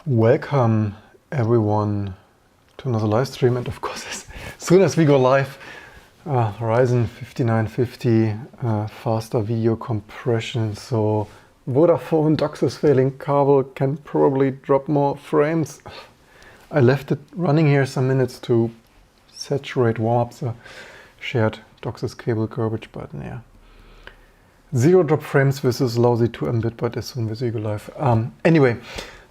Welcome everyone to another live stream, and of course as soon as we go live, Ryzen 5950 faster video compression, so Vodafone docks is failing, cable can probably drop more frames. I left it running here some minutes to saturate, warm up the shared DOCSIS cable garbage, but yeah. Zero drop frames with this lousy 2 Mbit, but as soon as we go live. Anyway,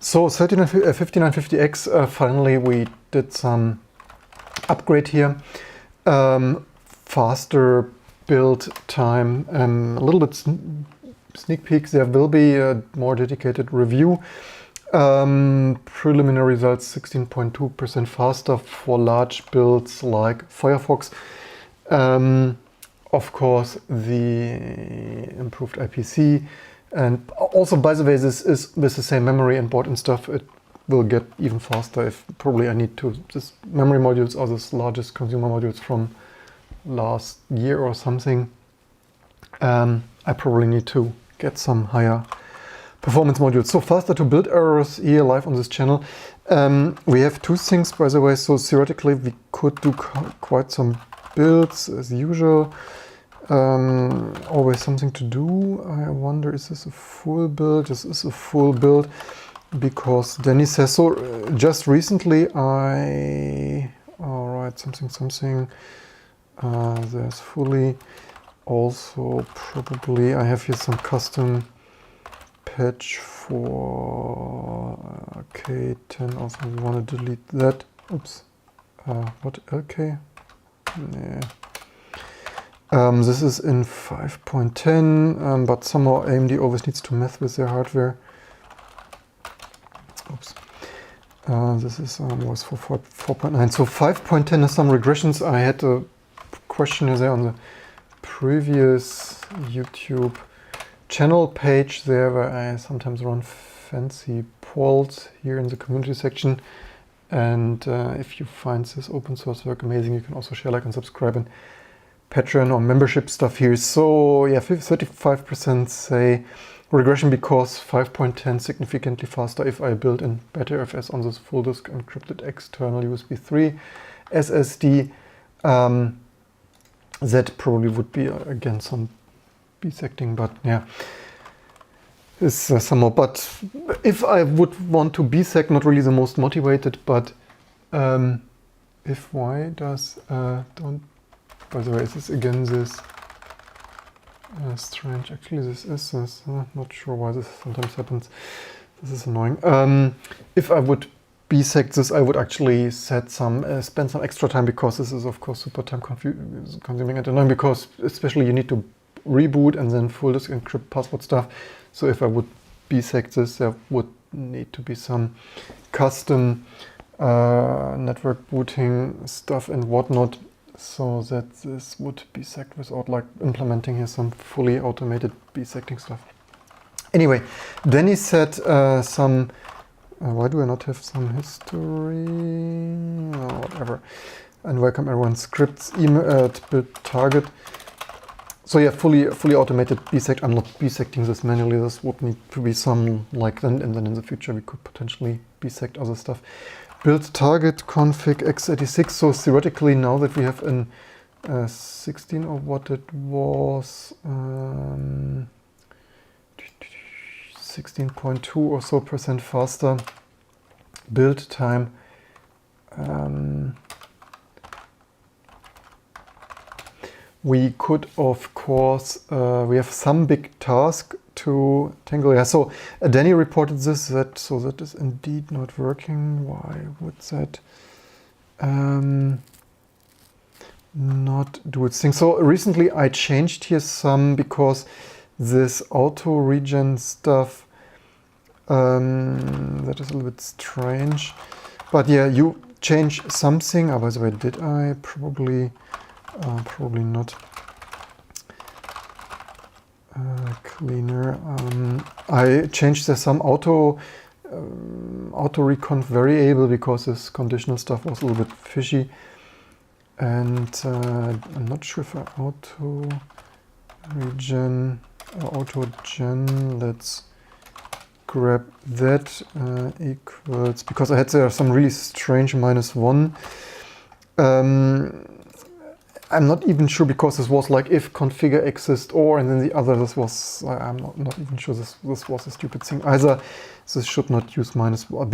so 5950X, finally we did some upgrade here. Faster build time, a little bit sneak peek. There will be a more dedicated review. Preliminary results 16.2% faster for large builds like Firefox. Of course, the improved IPC, and also, by the way, this is with the same memory and board and stuff. It will get even faster if probably I need to. This memory modules are the largest consumer modules from last year or something. I probably need to get some higher performance modules. So faster to build errors here live on this channel. We have two things, by the way. So theoretically, we could do quite some builds as usual. Always something to do. I wonder, is this a full build? This is a full build because Danny says so. Just recently alright, something. There's fully. Also probably I have here some custom patch for K10. Also we want to delete that. Oops. What LK? Nah. This is in 5.10, but somehow AMD always needs to mess with their hardware. Oops. This is was for 4.9. So 5.10 has some regressions. I had a question there on the previous YouTube channel page there, where I sometimes run fancy polls here in the community section. And if you find this open source work amazing, you can also share, like, and subscribe, and Patreon or membership stuff here. So yeah, 35% say regression because 5.10 significantly faster if I build in better FS on this full disk encrypted external USB 3 SSD. That probably would be again some bisecting, but yeah, it's somehow. But if I would want to bisect, not really the most motivated, but if y does don't. By the way, is this again this strange? Actually, this is this. Not sure why this sometimes happens. This is annoying. If I would bisect this, I would actually set some spend some extra time, because this is of course super time consuming and annoying, because especially you need to reboot and then full disk encrypt password stuff. So if I would bisect this, there would need to be some custom network booting stuff and whatnot, so that this would bisect without like implementing here some fully automated bisecting stuff. Anyway, Danny said some. Why do I not have some history? Oh, whatever. And welcome everyone. Scripts email build target. So yeah, fully automated bisect. I'm not bisecting this manually. This would need to be some like then, and then in the future we could potentially bisect other stuff. Build target config x86. So theoretically, now that we have an 16 or what it was, 16.2 or so % faster build time. We could, of course, we have some big task to tangle. Yeah, so Danny reported this, that is indeed not working. Why would that not do its thing? So recently I changed here some, because this auto regen stuff, that is a little bit strange. But yeah, you change something. Oh, by the way, did I? Probably not. Cleaner. I changed the some auto reconf variable, because this conditional stuff was a little bit fishy, and I'm not sure if I auto regen or auto gen. Let's grab that equals, because I had there some really strange -1. I'm not even sure, because this was like if configure exist or, and then the other, this was, I'm not even sure this was a stupid thing either. This should not use -1,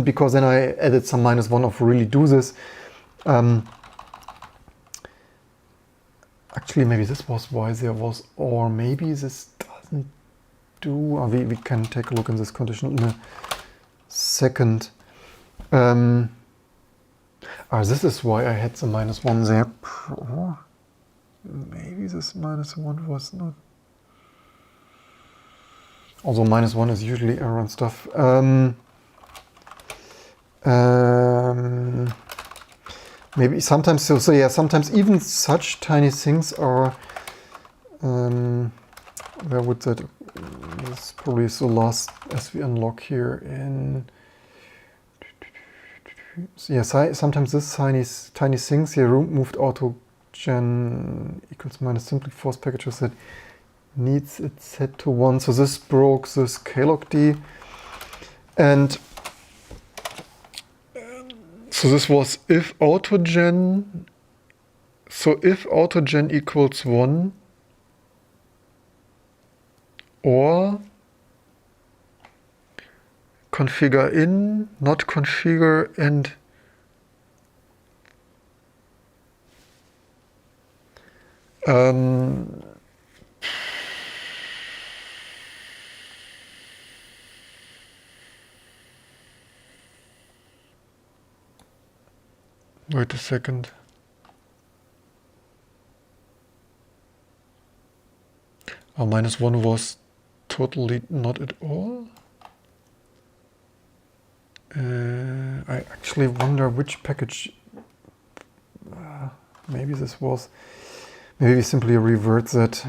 because then I added some -1 of really do this. Actually, maybe this was why there was, or maybe this doesn't do. We can take a look in this condition in a second. This is why I had the -1 there. Maybe this -1 was not. Although -1 is usually error and stuff. Maybe sometimes, so yeah, sometimes even such tiny things are, where would that, this probably is the last as we unlock here in, yeah, sometimes this tiny things here, moved auto gen equals minus simply force packages that needs it set to 1. So this broke this klogd, and so this was if autogen, so if autogen equals 1 or configure in, not configure, and wait a second. -1 was totally not at all. I actually wonder which package. Maybe this was. Maybe we simply revert that.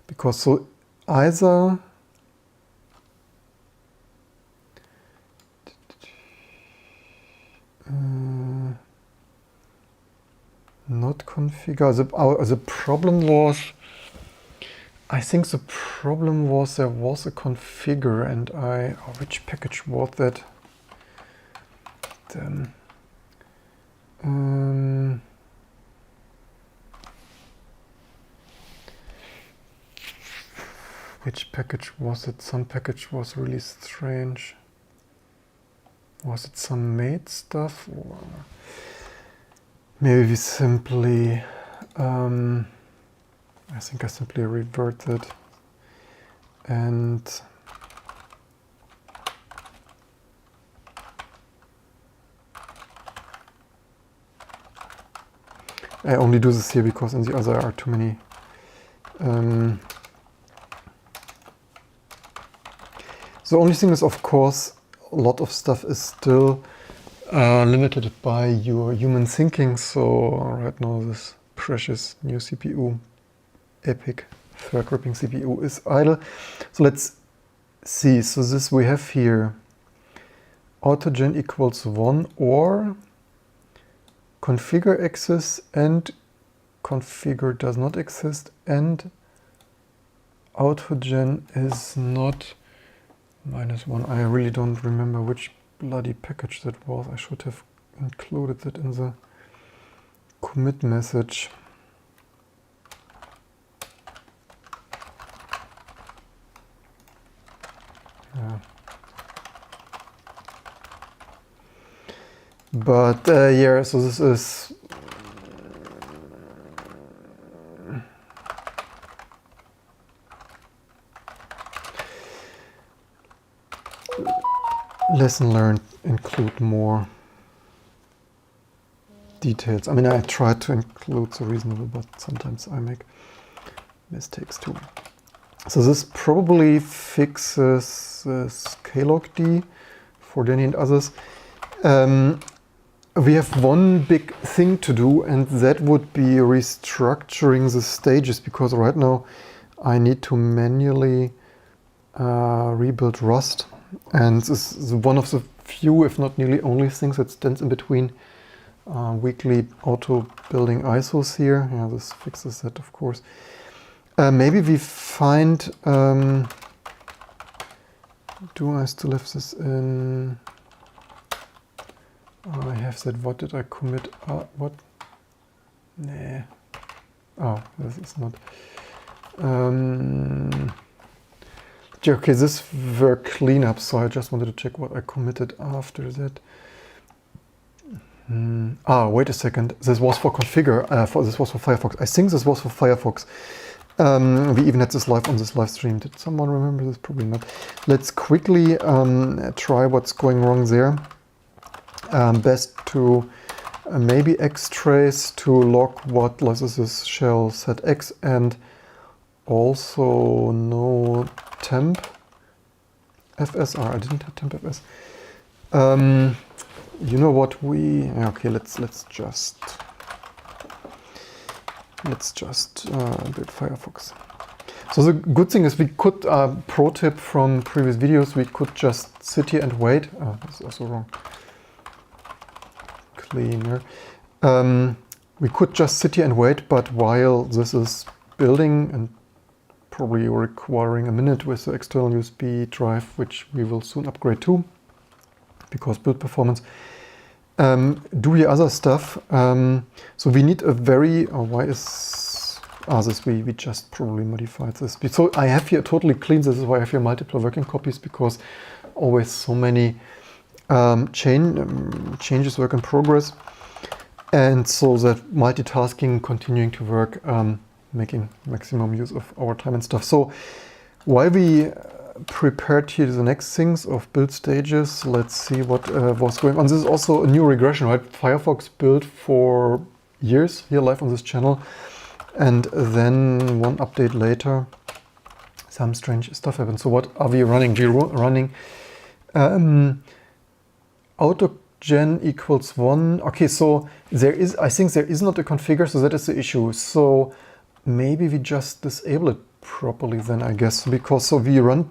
Because so either. Not configure. The problem was. I think the problem was there was a configure, and which package was that? Then which package was it? Some package was really strange. Was it some made stuff, or maybe we simply? I think I simply reverted, and I only do this here because in the other are too many. The only thing is, of course, a lot of stuff is still limited by your human thinking. So right now this precious new CPU, epic thread gripping CPU, is idle. So let's see. So this we have here autogen equals 1 or configure exists and configure does not exist, and autogen is not -1. I really don't remember which bloody package that was. I should have included it in the commit message. Yeah. But yeah, so this is lesson learned. Include more details. I mean, I tried to include the reasonable, but sometimes I make mistakes too. So this probably fixes this klogd for Danny and others. We have one big thing to do, and that would be restructuring the stages, because right now I need to manually rebuild Rust, and this is one of the few, if not nearly only, things that stands in between weekly auto building ISOs here. Yeah, this fixes that, of course. Maybe we find Do I still have this in? I have that. What did I commit? What? Nah. Oh, this is not. Okay, this were cleanup, so I just wanted to check what I committed after that. Wait a second. This was for configure. This was for Firefox. I think this was for Firefox. We even had this live on this live stream. Did someone remember this? Probably not. Let's quickly try what's going wrong there. Best to maybe xtrace to log what this is shell set x, and also no temp fsr. I didn't have temp fs. You know what we? Okay, let's just build Firefox. So the good thing is we could pro tip from previous videos. We could just sit here and wait. Oh, this is also wrong. Cleaner. We could just sit here and wait, but while this is building and probably requiring a minute with the external USB drive, which we will soon upgrade to, because build performance. Do the other stuff. So we need a very, why is this? We just probably modified this. So I have here totally clean. This is why I have here multiple working copies, because always so many changes work in progress, and so that multitasking continuing to work, making maximum use of our time and stuff. So while we prepared here the next things of build stages, let's see what was going on. This is also a new regression, right? Firefox built for years here live on this channel, and then one update later some strange stuff happened. So what are we running? We're running autogen equals 1. Okay, so there is, I think there is not a configure, so that is the issue. So maybe we just disable it properly then, I guess, because so we run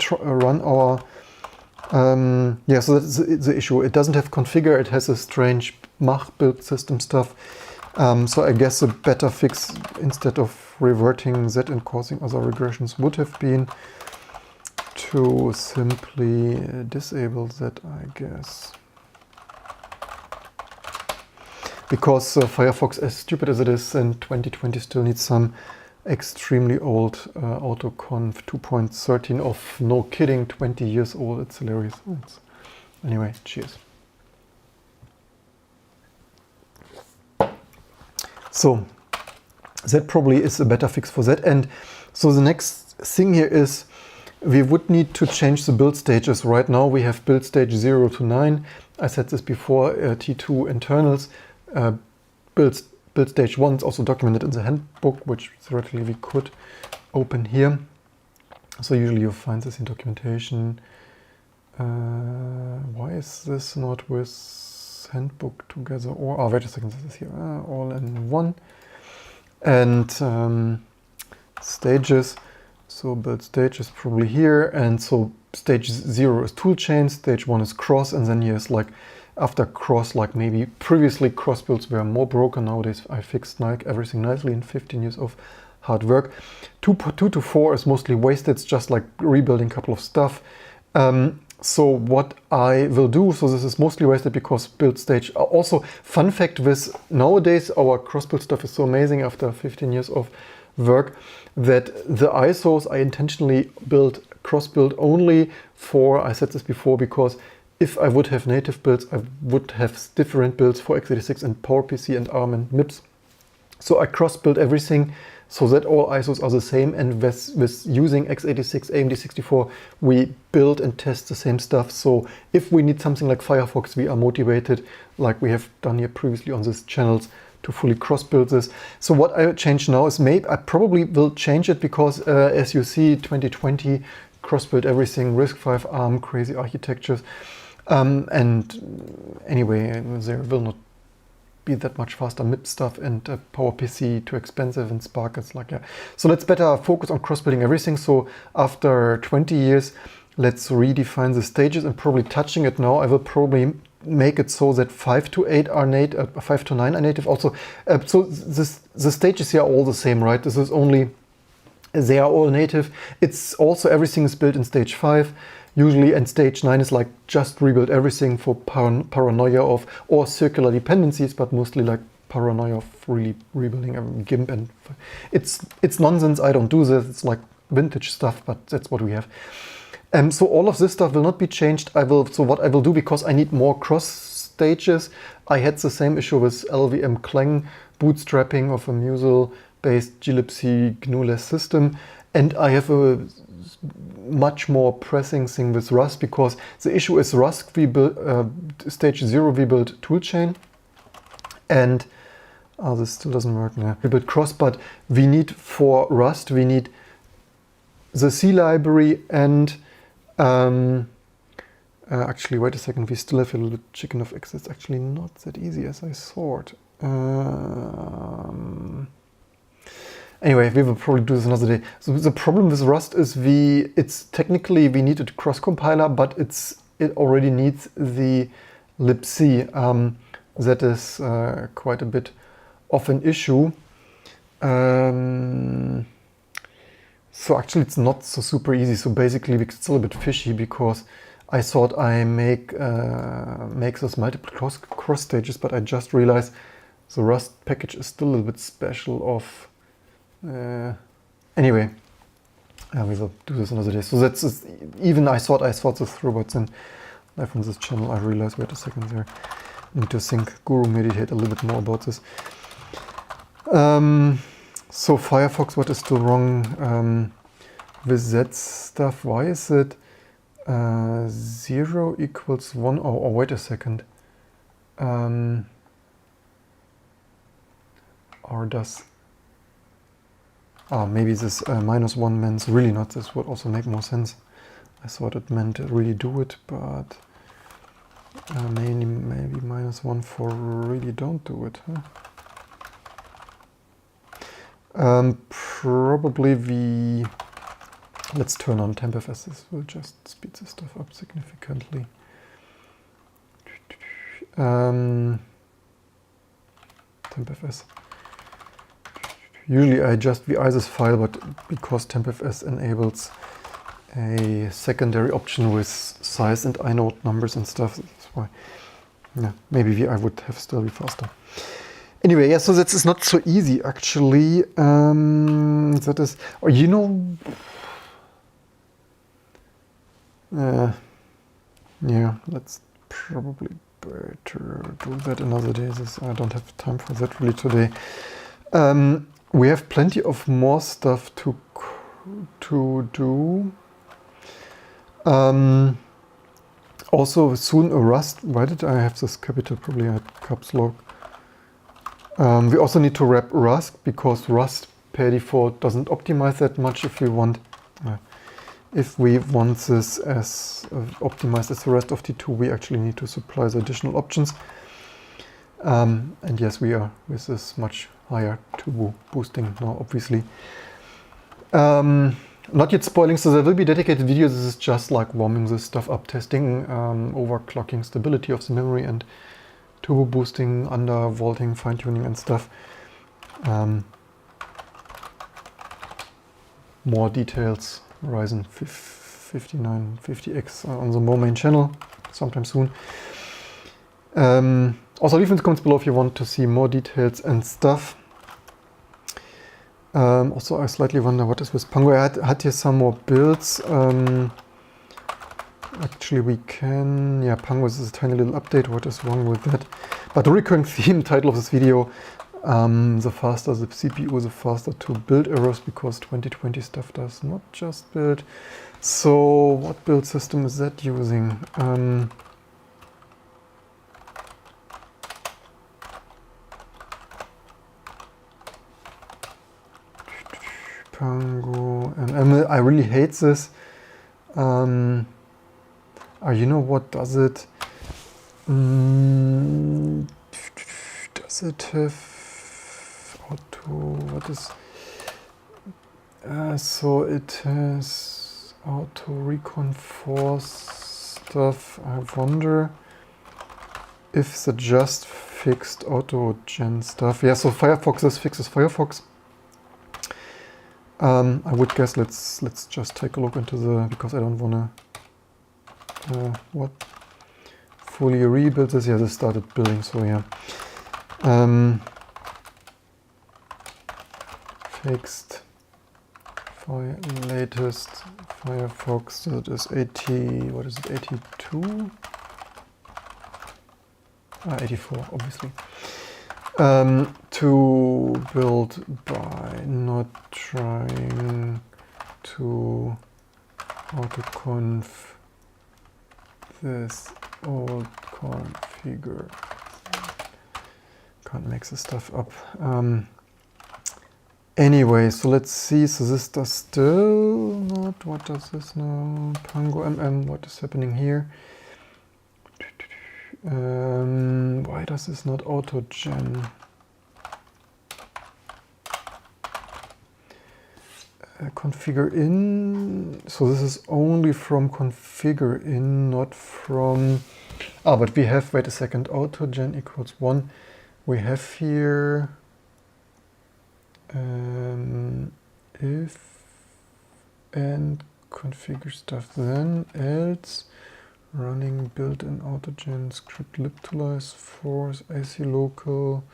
our yeah, so that's the issue. It doesn't have configure, it has a strange Mach build system stuff. So I guess a better fix, instead of reverting that and causing other regressions, would have been to simply disable that, I guess. Because Firefox, as stupid as it is, in 2020 still needs some extremely old autoconf 2.13 of, no kidding, 20 years old. It's hilarious. Anyway, cheers. So that probably is a better fix for that. And so the next thing here is we would need to change the build stages. Right now we have build stage 0 to 9. I said this before, T2 internals. Build stage 1 is also documented in the handbook, which theoretically we could open here. So usually you find this in documentation. Why is this not with handbook together? Or wait a second, this is here, all in one. And stages. So build stage is probably here, and so stage 0 is toolchain, stage 1 is cross, and then here's like after cross, like maybe previously cross builds were more broken. Nowadays I fixed everything nicely in 15 years of hard work. 2 to 4 is mostly wasted. It's just like rebuilding a couple of stuff. So what I will do, so this is mostly wasted because build stage. Also, fun fact with nowadays our cross build stuff is so amazing after 15 years of work that the ISOs I intentionally built cross build only for, I said this before, because if I would have native builds, I would have different builds for x86 and PowerPC and ARM and MIPS. So I cross-build everything so that all ISOs are the same, and with using x86, AMD 64, we build and test the same stuff. So if we need something like Firefox, we are motivated, like we have done here previously on these channels, to fully cross-build this. So what I change now is maybe I probably will change it because as you see, 2020 cross-build everything, RISC-V, ARM, crazy architectures. And anyway, there will not be that much faster MIP stuff, and PowerPC too expensive, and Spark is like, yeah. So let's better focus on cross-building everything. So after 20 years, let's redefine the stages, and probably touching it now, I will probably make it so that 5 to 8 are native, 5 to 9 are native also. So the stages here are all the same, right? This is only, they are all native. It's also, everything is built in stage 5. usually, and stage 9 is like just rebuild everything for paranoia of, or circular dependencies, but mostly like paranoia of really rebuilding a GIMP. And it's nonsense. I don't do this. It's like vintage stuff, but that's what we have. So all of this stuff will not be changed. So what I will do, because I need more cross stages, I had the same issue with LVM Clang bootstrapping of a Musel-based glibc GNU-less system, and I have a much more pressing thing with Rust, because the issue is Rust stage 0 we build toolchain, and this still doesn't work now. We build cross, but we need for Rust we need the C library and actually, wait a second, we still have a little chicken of X. It's actually not that easy as I thought. Anyway, we will probably do this another day. So the problem with Rust is it's technically we need a cross compiler, but it already needs the libc. That is quite a bit of an issue. So actually it's not so super easy. So basically it's still a bit fishy, because I thought I make those multiple cross stages, but I just realized the Rust package is still a little bit special of... anyway, we will do this another day. So that's even I thought this through, but then live on this channel I realized, wait a second there, I need to think, guru meditate a little bit more about this. So Firefox, what is still wrong with that stuff? Why is it 0 equals 1? Oh, wait a second. Or does... maybe this -1 means really not. This would also make more sense. I thought it meant to really do it, but maybe -1 for really don't do it, huh? Probably let's turn on tempfs. This will just speed this stuff up significantly. Tempfs. Usually I just VI this file, but because tempfs enables a secondary option with size and inode numbers and stuff, that's why, yeah, maybe VI would have still be faster. Anyway, yeah, so that is not so easy actually. That is, or you know, yeah, let's probably better do that another day. I don't have time for that really today. We have plenty of more stuff to do. Also soon a Rust. Why did I have this capital? Probably I had caps lock. We also need to wrap Rust, because Rust per default doesn't optimize that much. If we want this as optimized as the rest of T2, we actually need to supply the additional options. And yes, we are with this much higher turbo boosting now, obviously. Not yet spoiling, so there will be dedicated videos. This is just like warming this stuff up, testing overclocking stability of the memory and turbo boosting, undervolting, fine-tuning and stuff. More details, Ryzen 5950X on the more main channel sometime soon. Also leave in the comments below if you want to see more details and stuff. Also I slightly wonder what is with Pango. I had here some more builds. Actually we can, yeah, Pango is a tiny little update. What is wrong with that? But the recurring theme title of this video, the faster the CPU, the faster to build errors, because 2020 stuff does not just build. So what build system is that using? Pango, and I really hate this. You know what does it? Does it have auto? What is? So it has auto recon force stuff. I wonder if the just fixed auto gen stuff. Yeah, so Firefox, this fixes Firefox. I would guess let's just take a look into the, because I don't wanna. what? Fully rebuild this. Yeah, this started building, so yeah. Fixed. Latest Firefox, that is 80, what is it, 82? 84, obviously. To build by not trying to autoconf this old configure. Can't make this stuff up. Anyway, so let's see. So this does still not. What does this now? Pango MM. What is happening here? Why does this not auto-gen? Configure in. So this is only from configure in, not from. Ah, but we have. Wait a second. Auto-gen equals 1. We have here. If and configure stuff, then else running built-in autogen script libtoolize force AC local.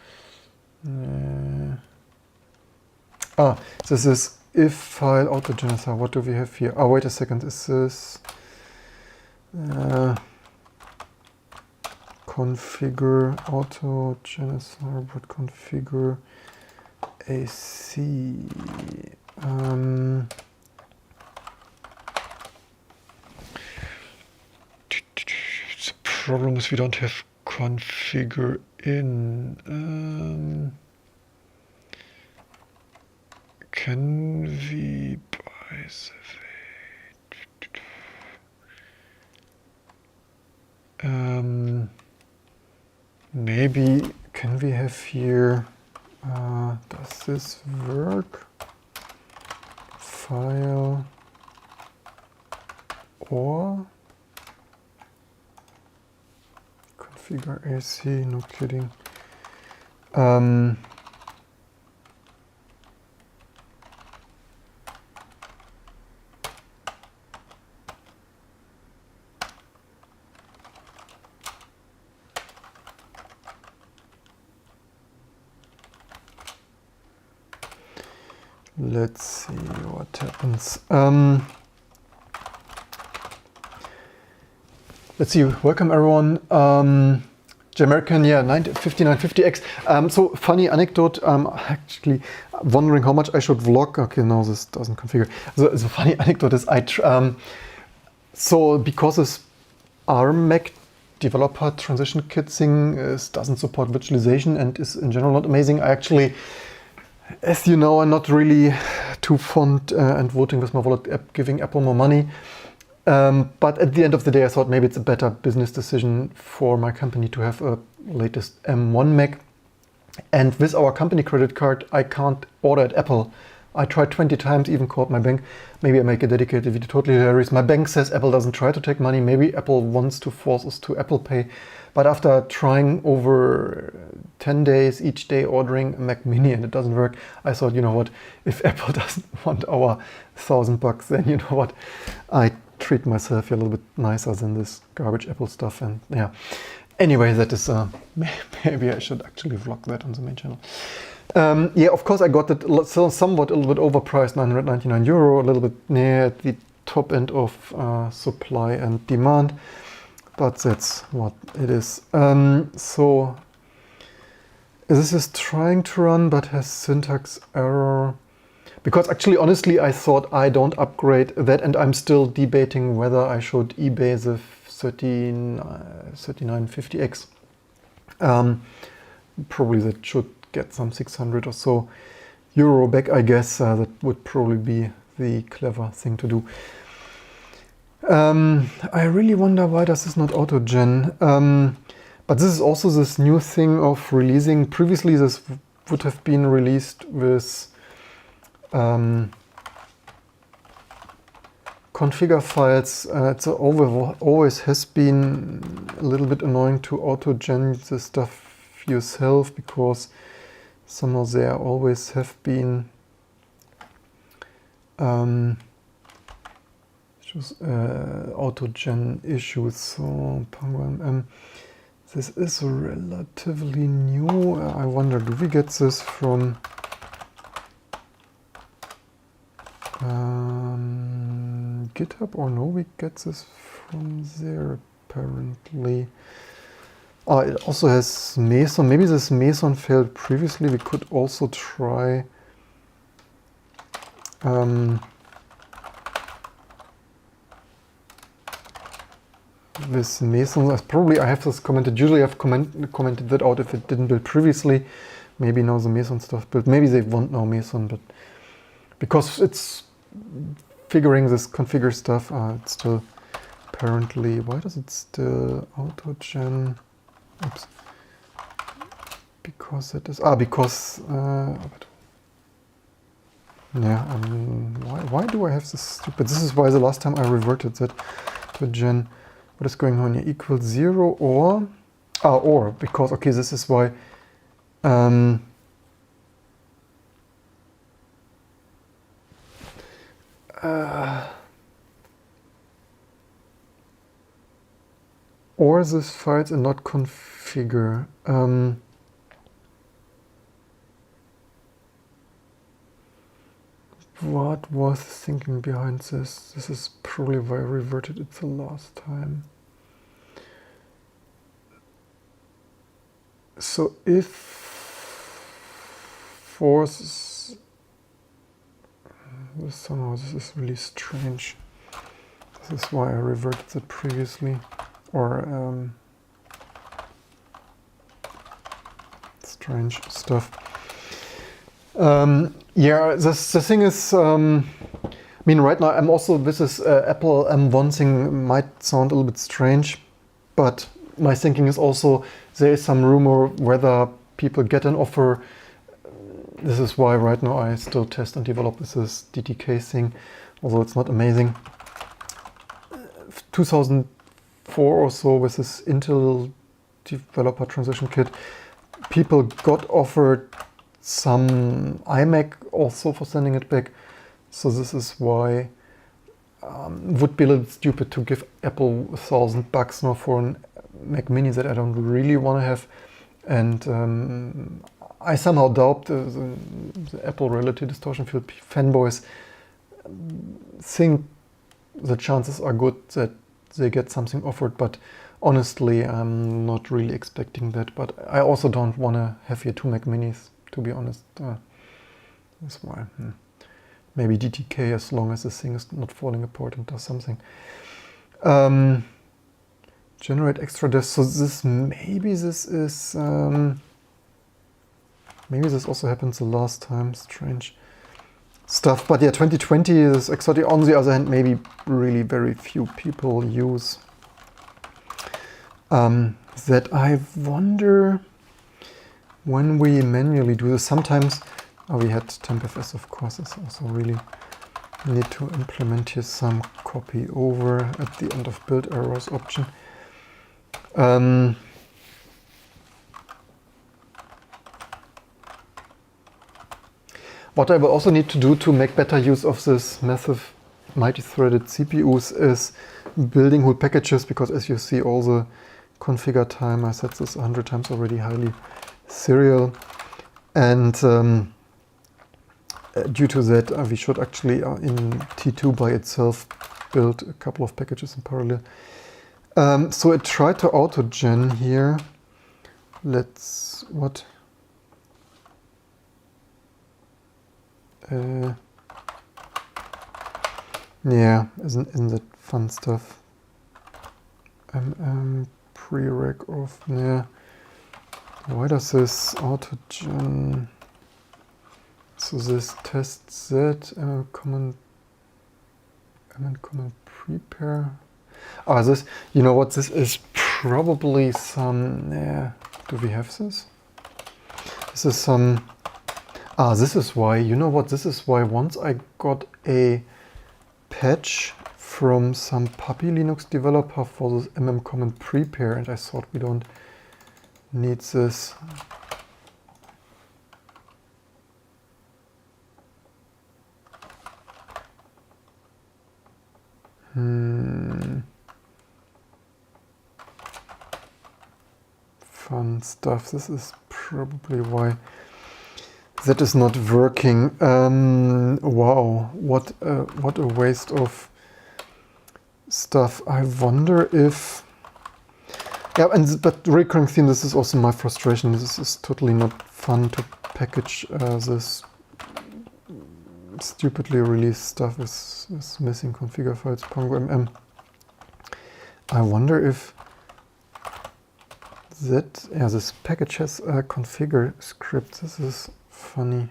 This is if file autogenisar. What do we have here? Oh, wait a second. Is this configure autogenisar, but configure AC. The problem is we don't have configure in. Can we buy the maybe can we have here? Does this work? File or configure AC, no kidding. Let's see what happens. Let's see. Welcome everyone. Jamaican, yeah, 5950X. So funny anecdote. Actually wondering how much I should vlog. Okay, no, this doesn't configure. So the funny anecdote is so because this ARM Mac developer transition kit thing doesn't support virtualization and is in general not amazing. I actually, as you know, I'm not really too fond and voting with my wallet, giving Apple more money. But at the end of the day, I thought maybe it's a better business decision for my company to have a latest M1 Mac. And with our company credit card, I can't order at Apple. I tried 20 times, even called my bank. Maybe I make a dedicated video, totally hilarious. My bank says Apple doesn't try to take money. Maybe Apple wants to force us to Apple Pay. But after trying over 10 days, each day ordering a Mac Mini and it doesn't work, I thought, you know what, if Apple doesn't want our $1,000, then you know what, I treat myself a little bit nicer than this garbage Apple stuff. And yeah, anyway, that is, maybe I should actually vlog that on the main channel. Yeah, of course I got it somewhat a little bit overpriced, €999, a little bit near the top end of supply and demand. But that's what it is. So this is trying to run, but has syntax error. Because actually, honestly, I thought I don't upgrade that, and I'm still debating whether I should eBay the 3950X. Probably that should get some 600 or so euro back, I guess. That would probably be the clever thing to do. I really wonder why does this not auto-gen. But this is also this new thing of releasing. Previously, this would have been released with configure files. It's always has been a little bit annoying to auto-gen the stuff yourself, because somehow there always have been Choose auto-gen issues. So Pango this is relatively new. I wonder, do we get this from GitHub or no? We get this from there apparently. Oh, it also has Meson. Maybe this Meson failed previously. We could also try this Meson. Probably I have this commented. Usually I've commented that out if it didn't build previously. Maybe now the Meson stuff built. Maybe they won't know Meson, but because it's figuring this configure stuff, it's still apparently. Why does it still auto-gen? Oops. Because it is because yeah. Why do I have this stupid? This is why the last time I reverted that to gen. What is going on here? Equals 0 or because okay, this is why. Or this files and not configure. What was the thinking behind this? This is probably why I reverted it the last time. So if force somehow this is really strange. This is why I reverted it previously, or strange stuff. Yeah, the thing is, I mean, right now I'm also, this is Apple M1 thing might sound a little bit strange, but my thinking is also there is some rumor whether people get an offer. This is why right now I still test and develop with this DTK thing, although it's not amazing. 2004 or so with this Intel developer transition kit, people got offered some iMac also for sending it back. So this is why would be a little stupid to give Apple $1,000 now for an Mac Mini that I don't really want to have. And I somehow doubt the Apple Reality Distortion Field fanboys think the chances are good that they get something offered, but honestly I'm not really expecting that. But I also don't want to have here 2 Mac Minis, to be honest. That's why. Maybe DTK, as long as this thing is not falling apart and does something. Generate extra deaths. So this maybe this is maybe this also happened the last time. Strange stuff. But yeah, 2020 is exotic. On the other hand, maybe really very few people use. That I wonder when we manually do this. Sometimes we had tempfs, of course. It's also really need to implement here some copy over at the end of build errors option. What I will also need to do to make better use of this massive multi-threaded CPUs is building whole packages, because as you see, all the configure time, I said this 100 times already, highly serial. And due to that, we should actually in T2 by itself build a couple of packages in parallel. So I tried to auto-gen here. Let's, what? Yeah, isn't that fun stuff? Prereq of, yeah. Why does this auto-gen? So this tests that, common prepare. Ah, this, you know what, this is probably some, yeah, do we have this? This is some, this is why, you know what, this is why once I got a patch from some puppy Linux developer for this common prepare, and I thought we don't need this. Fun stuff. This is probably why that is not working. Wow, what a waste of stuff. I wonder if... Yeah, but recurring theme, this is also my frustration. This is totally not fun to package this stupidly released stuff is missing configure files, pongo.mm. I wonder if that, yeah, this package has a configure script. This is funny.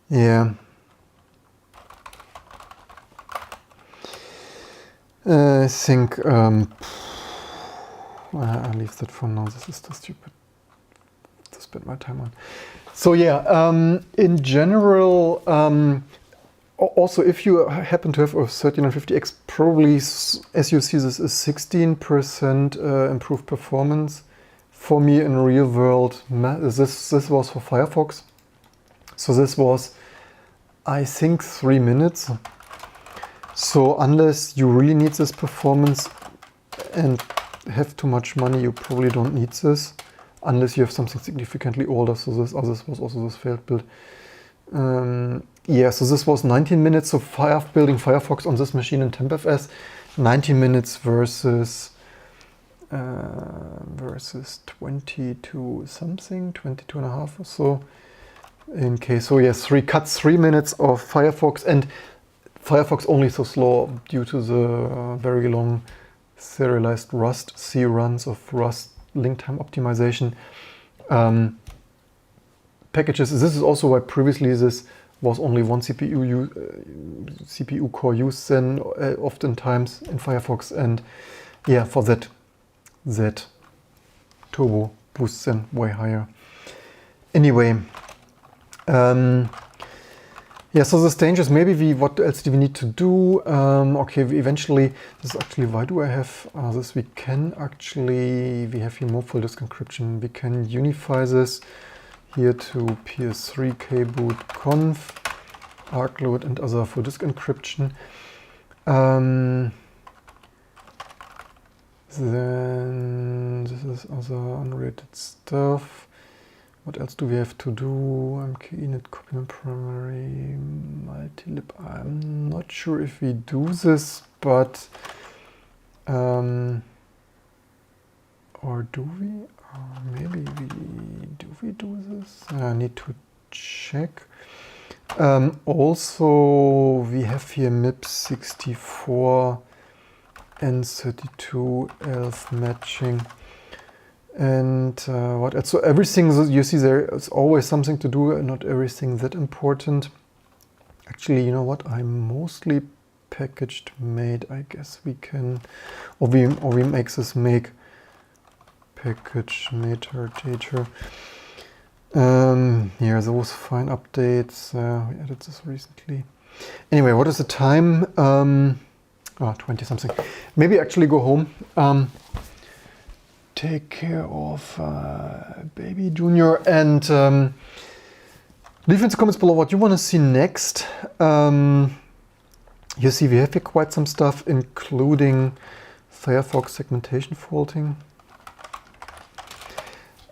Yeah. I think I'll leave that for now. This is too stupid to spend my time on. So yeah, in general, also if you happen to have a 3950X, probably, as you see, this is 16% improved performance. For me in real world, this was for Firefox. So this was, I think, 3 minutes. So unless you really need this performance and have too much money, you probably don't need this, unless you have something significantly older. So this was also this failed build. Yeah, so this was 19 minutes. So building Firefox on this machine in TempFS, 19 minutes versus 22 something, 22 and a half or so. In case, so yes, 3 minutes of Firefox, and Firefox only so slow due to the very long serialized Rust C runs of Rust link time optimization packages. This is also why previously this was only one CPU core used then oftentimes in Firefox, and yeah, for that turbo boosts then way higher. Anyway, yeah, so this dangerous. Maybe what else do we need to do? Okay, this is actually, why do I have this? We have here more full disk encryption. We can unify this here to ps3 kboot conf, arcload, and other full disk encryption. Then this is other unrated stuff. What else do we have to do? init copy my primary multilib. I'm not sure if we do this, but or do we? Or maybe we do this? I need to check. Also, we have here MIP64 N32 ELF matching. And what else? So everything you see there is always something to do, not everything that important. Actually, you know what? I'm mostly packaged made. I guess we can, or we make this make package metadata. Here, those fine updates. We added this recently. Anyway, what is the time? 20 something. Maybe actually go home. Take care of baby Junior, and leave in the comments below what you want to see next. You see, we have here quite some stuff, including Firefox segmentation faulting.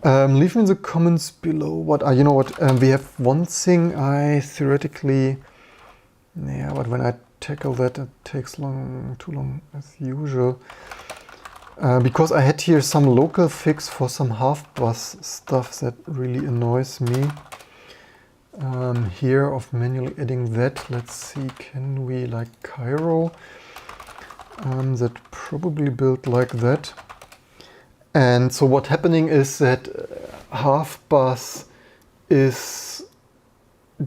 Leave in the comments below what you know what we have. One thing I theoretically, yeah, but when I tackle that, it takes too long as usual. Because I had here some local fix for some half-bus stuff that really annoys me. Here of manually adding that. Let's see, can we, like Cairo, that probably built like that. And so what's happening is that half-bus is,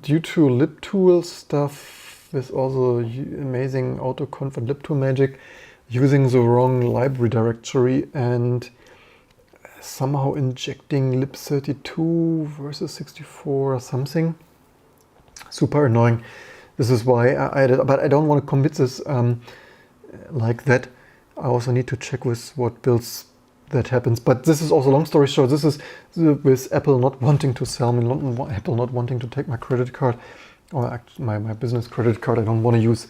due to libtool stuff with all the amazing autoconf and libtool magic, using the wrong library directory and somehow injecting lib32 versus 64 or something. Super annoying. This is why I added, but I don't want to commit this like that. I also need to check with what builds that happens. But this is also, long story short, this is with Apple not wanting to sell me, Apple not wanting to take my credit card, or actually my business credit card. I don't want to use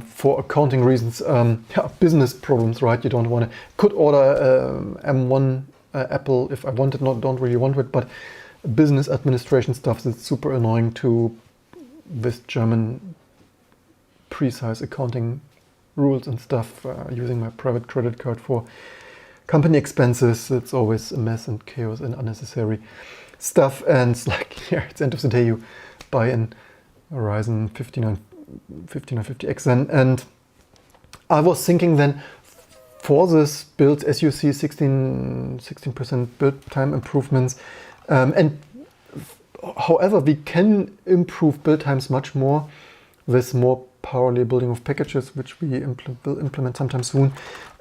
for accounting reasons. Yeah, business problems, right? You don't want to. Could order M1 Apple if I wanted, don't really want it, but business administration stuff that's super annoying to with German precise accounting rules and stuff. Using my private credit card for company expenses, it's always a mess and chaos and unnecessary stuff. And it's like, yeah, at the end of the day, you buy in a Ryzen 5950X then. And I was thinking then, for this build, as you see, 16% build time improvements. And however, we can improve build times much more with more parallel building of packages, which we will implement sometime soon.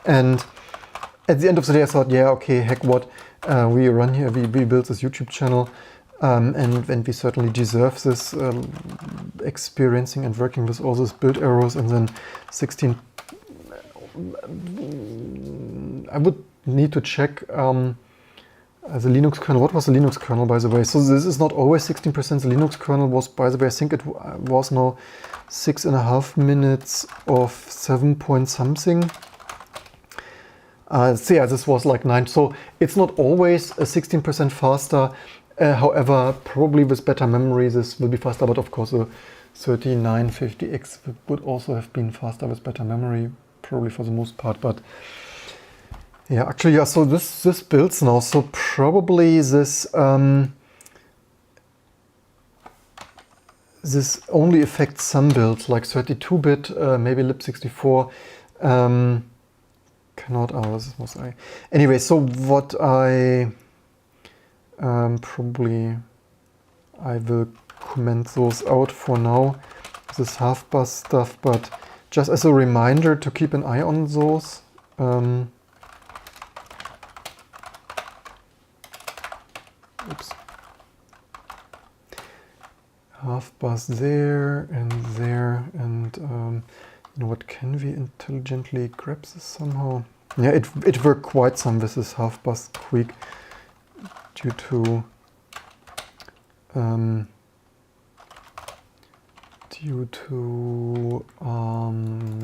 And at the end of the day, I thought, yeah, okay, heck what, we run here, we build this YouTube channel, and we certainly deserve this experiencing and working with all those build errors. And then 16, I would need to check the Linux kernel. What was the Linux kernel, by the way? So this is not always 16%. The Linux kernel was, by the way, I think it was now 6.5 minutes of 7 point something. So yeah, this was like 9. So it's not always a 16% faster. However, probably with better memory, this will be faster. But of course, the 3950X would also have been faster with better memory, probably for the most part. But yeah, actually, yeah. So this builds now. So probably this this only affects some builds, like 32-bit, maybe lib64. Cannot. Oh, this was I. Anyway, so what I probably I will comment those out for now. This half bus stuff, but just as a reminder to keep an eye on those. Oops. Half bus there, and you know what, can we intelligently grab this somehow? Yeah, it worked quite some with this half bus quick due to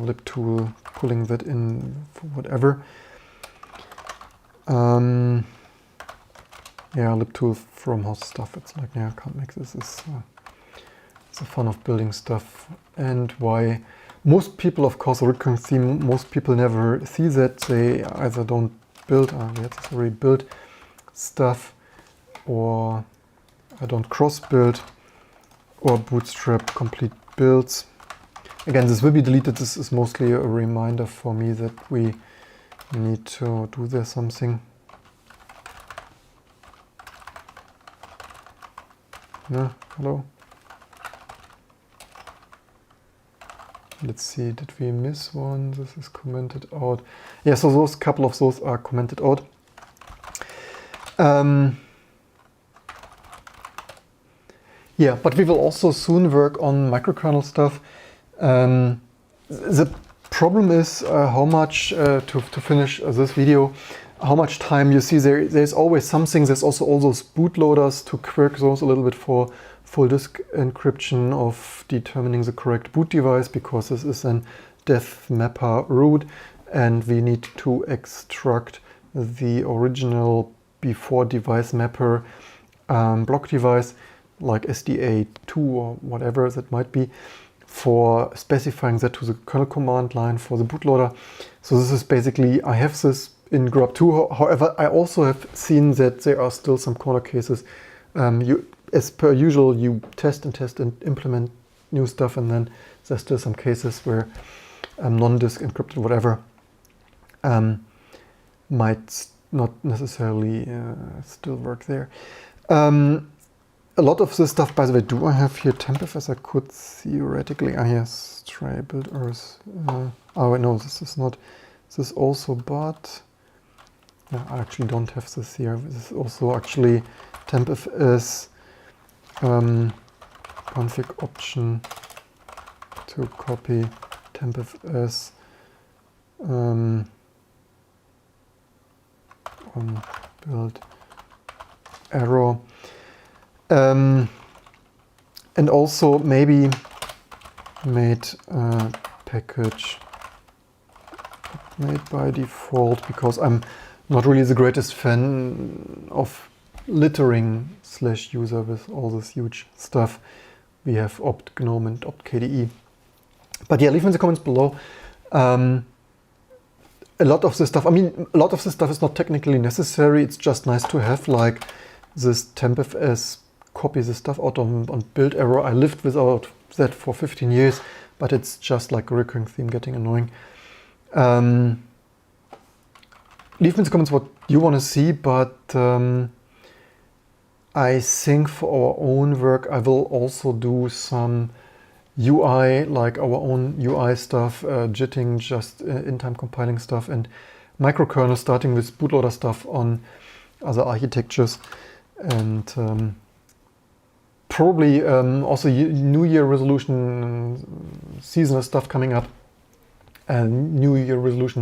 libtool pulling that in for whatever. Yeah, libtool from host stuff. It's like, yeah, I can't make this. It's the fun of building stuff, and why most people, of course, a recurring theme, most people never see that. They either don't build, it's already built stuff, or I don't cross-build, or bootstrap complete builds. Again, this will be deleted. This is mostly a reminder for me that we need to do there something. Yeah, hello. Let's see, did we miss one? This is commented out. Yeah, so those couple of those are commented out. Yeah, but we will also soon work on microkernel stuff. The problem is how much, to finish this video, how much time you see there's always something. There's also all those bootloaders to quirk those a little bit for full disk encryption of determining the correct boot device, because this is an def mapper root, and we need to extract the original before device mapper block device, like SDA2 or whatever that might be, for specifying that to the kernel command line for the bootloader. So this is basically, I have this in grub2. However, I also have seen that there are still some corner cases. As per usual, you test and implement new stuff, and then there's still some cases where non-disk encrypted whatever might not necessarily still work there. A lot of this stuff, by the way, do I have here tempfs? I could theoretically, yes, try build earth. Oh no, this is not, this is also, but yeah, I actually don't have this here. This is also actually tempfs config option to copy tempfs build error. And also maybe made package made by default, because I'm not really the greatest fan of littering /user with all this huge stuff. We have opt GNOME and opt KDE. But yeah, leave in the comments below. A lot of this stuff, I mean, a lot of this stuff is not technically necessary. It's just nice to have, like this tempfs copy the stuff out on build error. I lived without that for 15 years, but it's just like a recurring theme getting annoying. Leave in the comments what you want to see, but I think for our own work I will also do some UI, like our own UI stuff, jitting, just in-time compiling stuff, and microkernel, starting with bootloader stuff on other architectures, and probably also New Year resolution, seasonal stuff coming up. New Year resolution,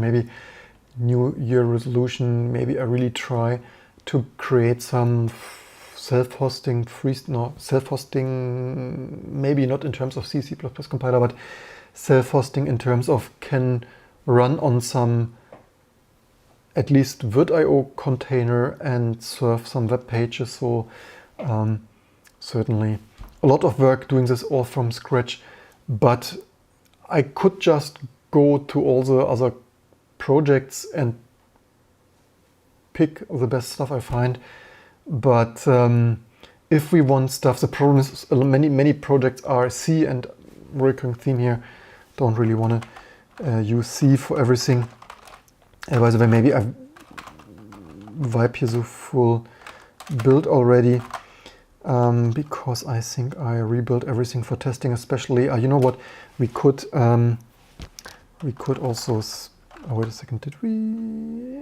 maybe I really try to create some self-hosting, self-hosting, maybe not in terms of C++ compiler, but self-hosting in terms of can run on some at least virt.io container and serve some web pages. So certainly a lot of work doing this all from scratch, but I could just go to all the other projects and pick the best stuff I find. But if we want stuff, the problem is many projects are C, and recurring theme here don't really want to use C for everything. By the way, maybe I wipe here the full build already, because I think I rebuilt everything for testing, especially. You know what? We could also. Oh, wait a second. Did we?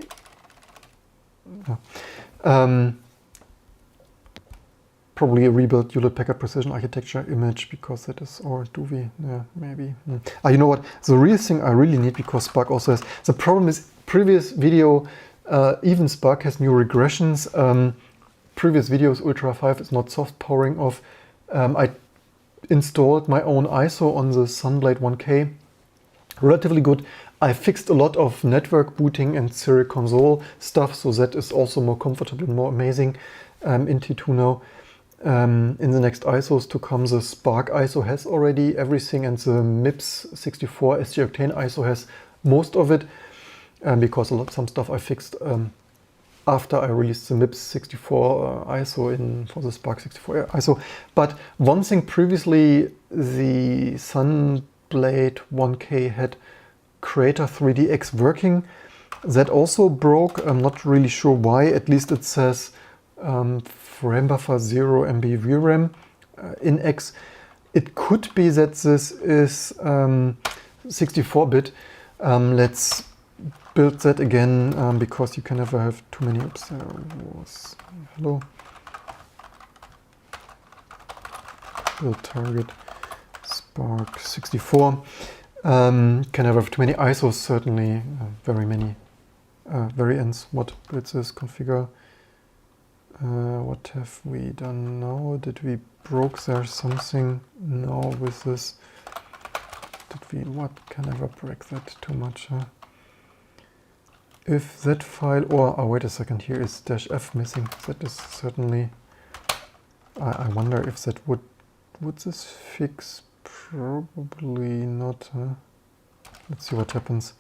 Oh. Probably rebuild Hewlett-Packard Precision Architecture image, because that is, or do we? Yeah, maybe. You know what? The real thing I really need, because Spark also has. The problem is, previous video, even Spark has new regressions. Previous videos, Ultra 5 is not soft powering off. I installed my own ISO on the Sunblade 1K. Relatively good. I fixed a lot of network booting and serial console stuff, so that is also more comfortable and more amazing in T2 now. In the next ISOs to come, the Spark ISO has already everything, and the MIPS 64 SG Octane ISO has most of it, because some stuff I fixed after I released the MIPS 64 ISO for the Spark 64 ISO. But one thing, previously the Sunblade 1K had Creator 3DX working. That also broke. I'm not really sure why. At least it says RAM buffer 0 MB VRAM in X. It could be that this is 64-bit. Let's build that again, because you can never have too many. Oops, there was hello. Build target Spark 64. Can never have too many ISOs, certainly very many variants. What builds this? Configure. What have we done now? Did we broke there something? No, with this. Did we, what, can never break that too much, huh? If that file, or, oh wait a second, here is -f missing. That is certainly, I wonder if that would this fix? Probably not, huh? Let's see what happens.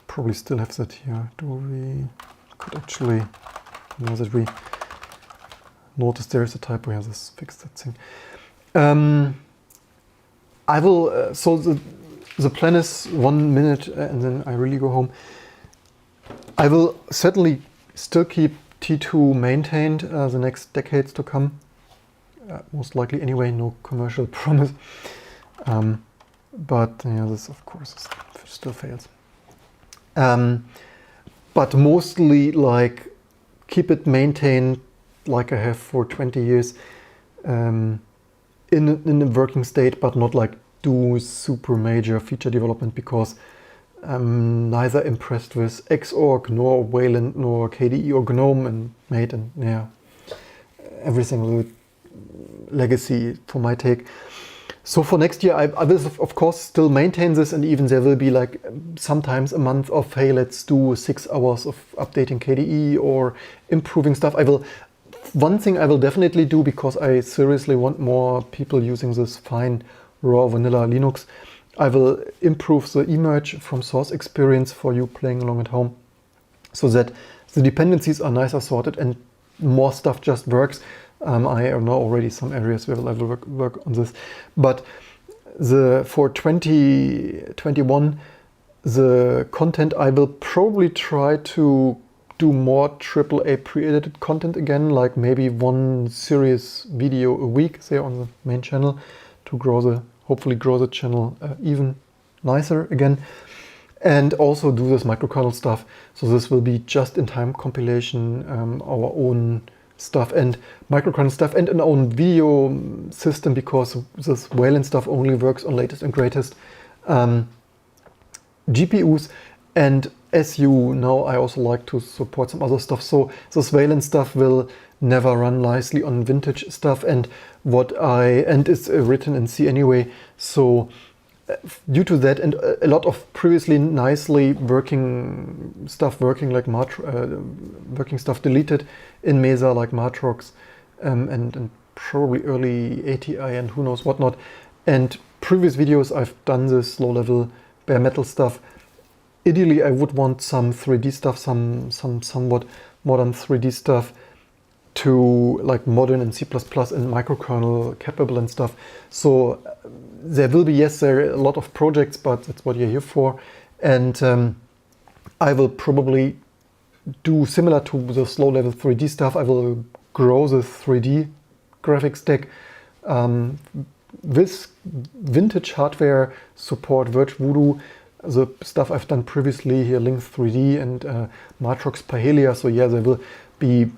Probably still have that here. Do we, could actually, now that we notice there is a typo here, let's fix that thing. I will, so the plan is 1 minute and then I really go home. I will certainly still keep T2 maintained the next decades to come. Most likely anyway, no commercial promise. But yeah, this of course still fails. But mostly like keep it maintained like I have for 20 years in a working state, but not like do super major feature development, because I'm neither impressed with Xorg, nor Wayland, nor KDE or GNOME and Mate, and yeah, everything a little legacy for my take. So for next year, I will of course still maintain this, and even there will be like sometimes a month of, hey, let's do 6 hours of updating KDE or improving stuff. One thing I will definitely do, because I seriously want more people using this fine raw vanilla Linux, I will improve the emerge from source experience for you playing along at home, so that the dependencies are nicer sorted and more stuff just works. I know already some areas where I will work on this, but for 2021, the content I will probably try to do more AAA pre-edited content again, like maybe one serious video a week there on the main channel, to hopefully grow the channel even nicer again, and also do this microkernel stuff. So this will be just-in-time compilation, our own stuff and microkernel stuff, and an own video system, because this Wayland stuff only works on latest and greatest GPUs. And as you know, I also like to support some other stuff. So this Wayland stuff will never run nicely on vintage stuff, and it's written in C anyway. So due to that, and a lot of previously nicely working stuff, working stuff deleted in Mesa, like Matrox, and probably early ATI and who knows what not. And previous videos I've done this low-level bare metal stuff. Ideally, I would want some 3D stuff, some somewhat modern 3D stuff, to like modern and C++ and microkernel capable and stuff. So there will be, yes, there are a lot of projects, but that's what you're here for. And I will probably do similar to the low-level 3D stuff. I will grow the 3D graphics deck with vintage hardware support, Voodoo, the stuff I've done previously here, Link 3D and Matrox Pahelia. So yeah, there will be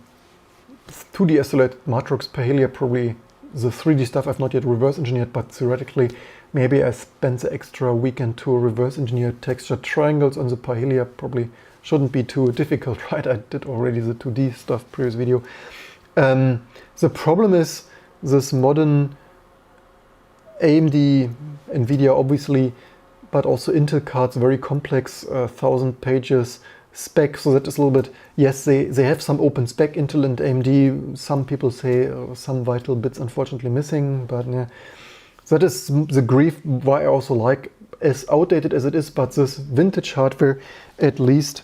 2D isolated Matrox Pahelia, probably the 3D stuff I've not yet reverse engineered, but theoretically maybe I spend the extra weekend to reverse engineer textured triangles on the Pahelia. Probably shouldn't be too difficult, right? I did already the 2D stuff previous video. The problem is this modern AMD, NVIDIA obviously, but also Intel cards, very complex, 1,000 pages spec. So that is a little bit, yes, they have some open spec, Intel and AMD. Some people say some vital bits unfortunately missing, but yeah, that is the grief why I also like, as outdated as it is, but this vintage hardware at least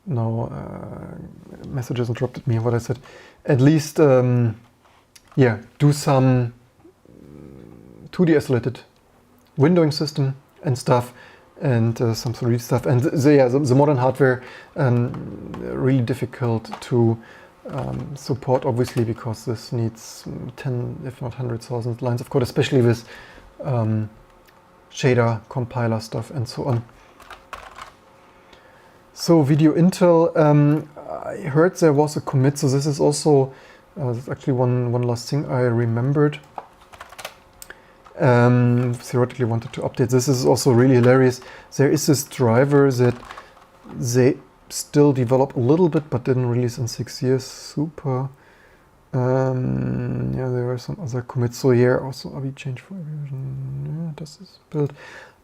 no messages interrupted me what I said. At least yeah, do some 2D isolated windowing system and stuff, and some 3D stuff. And the modern hardware really difficult to support, obviously, because this needs 10 if not 100,000 lines of code, especially with shader compiler stuff and so on. So video Intel, I heard there was a commit, so this is also actually one last thing I remembered. Theoretically wanted to update. This is also really hilarious. There is this driver that they still develop a little bit but didn't release in 6 years. Super. Yeah, there were some other commits. So here also RB change for every version. Yeah, does this build?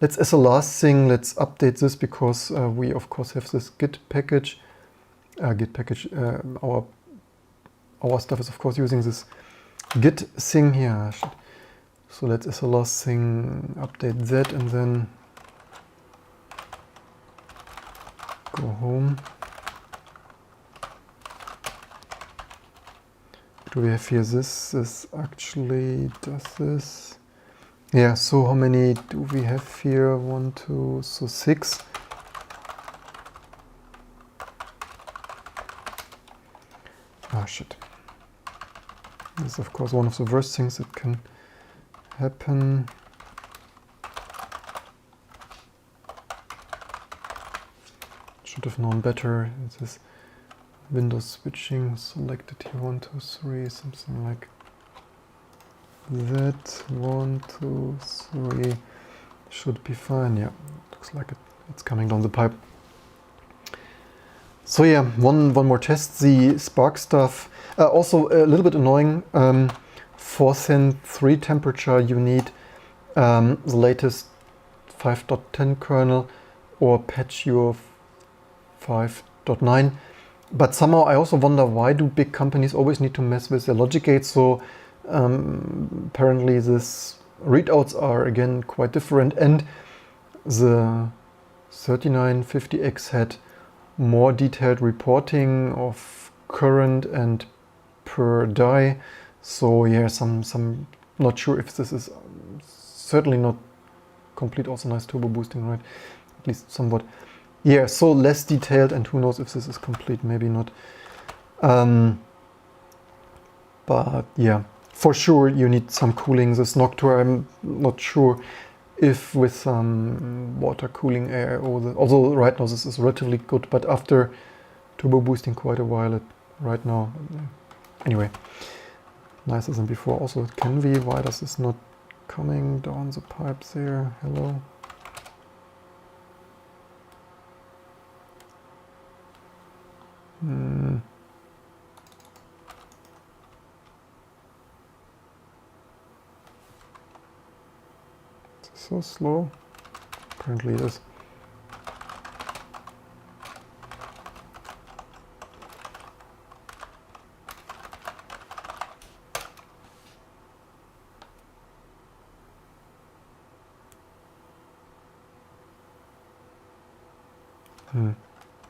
Let's, as a last thing, let's update this, because we of course have this Git package. Our stuff is of course using this Git thing here. So let's, as a last thing, update that and then go home. What do we have here? This actually does this. Yeah, so how many do we have here? 1, 2, so 6. Ah, shit. This is of course one of the worst things that can happen. Should should have known better. It is Windows switching selected here, 1, 2, 3, something like that. 1, 2, 3 should be fine. Yeah, looks like it's coming down the pipe. So yeah, one more test. The Spark stuff, also a little bit annoying. For Zen 3 temperature, you need the latest 5.10 kernel or patch your 5.9. But somehow I also wonder, why do big companies always need to mess with their logic gates? So apparently this readouts are again quite different, and the 3950X had more detailed reporting of current and per die. So yeah, some not sure if this is certainly not complete also nice turbo boosting, right? At least somewhat. Yeah, so less detailed, and who knows if this is complete, maybe not. But yeah, for sure you need some cooling. This Noctua, I'm not sure if with some water cooling air, or although right now this is relatively good, but after turbo boosting quite a while, right now, anyway, nicer than before. Also it can be, why does this not coming down the pipes there? Hello. Is this so slow? Apparently it is.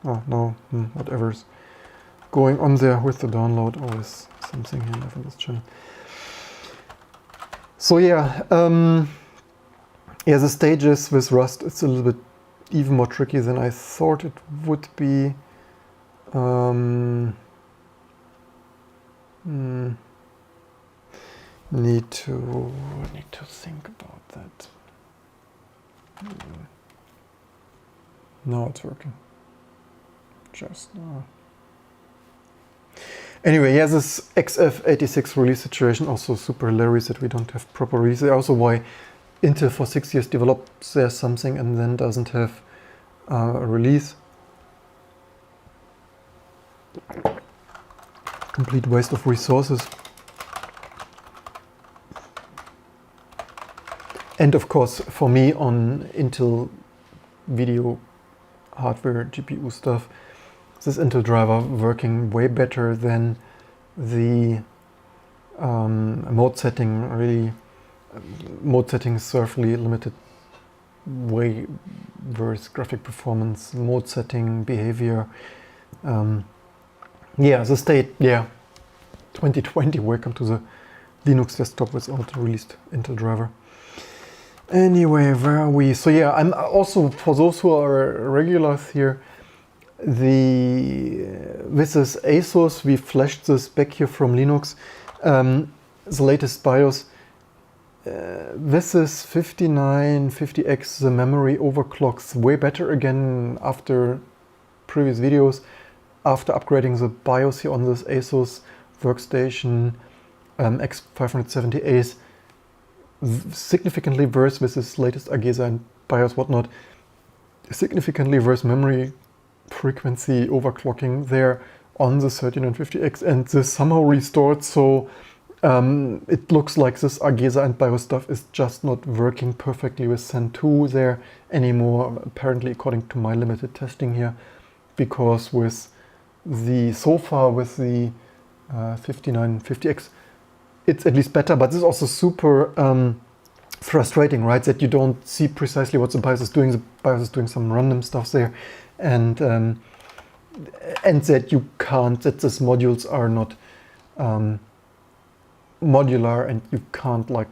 Oh no, whatever's going on there with the download, always something here in this channel. So yeah, yeah, the stages with Rust, it's a little bit even more tricky than I thought it would be. Need to think about that. Now it's working. Just now. Anyway, yeah, this XF86 release situation also super hilarious that we don't have proper release. Also why Intel for 6 years develops there something and then doesn't have a release. Complete waste of resources. And of course, for me on Intel video hardware, GPU stuff, this Intel driver working way better than the mode setting. Really, mode settings severely limited, way worse graphic performance, mode setting, behavior. Yeah, the state, yeah, 2020, welcome to the Linux desktop without the released Intel driver. Anyway, where are we? So yeah, I'm also, for those who are regulars here, with this ASUS, we flashed this back here from Linux, the latest BIOS. This is 5950X, the memory overclocks way better again after previous videos, after upgrading the BIOS here on this ASUS workstation X570As. Significantly worse with this latest AGESA and BIOS whatnot, significantly worse memory frequency overclocking there on the 3950X, and this somehow restored, so it looks like this AGESA and BIOS stuff is just not working perfectly with Zen 2 there anymore, apparently according to my limited testing here, because with the, so far with the 5950X, it's at least better, but this is also super frustrating, right? That you don't see precisely what the BIOS is doing. The BIOS is doing some random stuff there, and that you can't, that these modules are not modular, and you can't like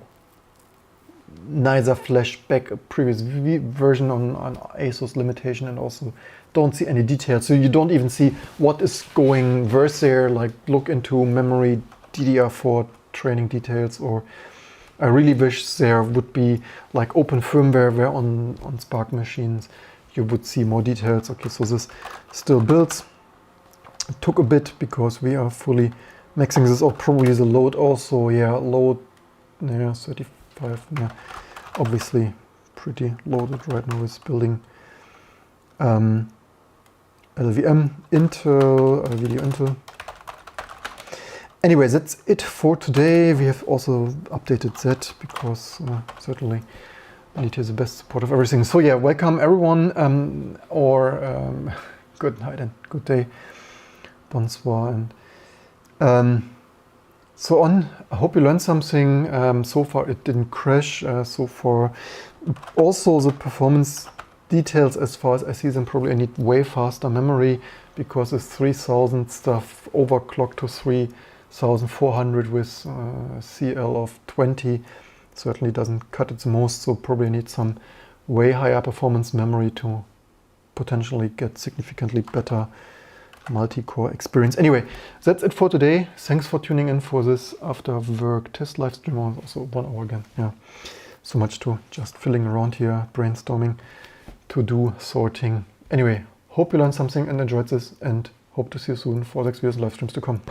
neither flash back a previous version on ASUS limitation, and also don't see any details. So you don't even see what is going worse there, like look into memory DDR4 training details, or I really wish there would be like open firmware where on Spark machines you would see more details. Okay, so this still builds. It took a bit because we are fully maxing this out. Probably the load also, yeah, load, yeah, 35, yeah, obviously pretty loaded right now with building LVM, Intel, video Intel. Anyway, that's it for today. We have also updated that because certainly I need to have the best support of everything. So yeah, welcome everyone, good night and good day. Bonsoir and so on. I hope you learned something. So far it didn't crash. So far also the performance details, as far as I see them, probably I need way faster memory because this 3000 stuff overclocked to 3400 with CL of 20 certainly doesn't cut it the most. So probably need some way higher performance memory to potentially get significantly better multi-core experience. Anyway, that's it for today. Thanks for tuning in for this after work test live stream. Also 1 hour again. Yeah, so much to just filling around here, brainstorming, to do sorting. Anyway, hope you learned something and enjoyed this, and hope to see you soon for next videos, live streams to come.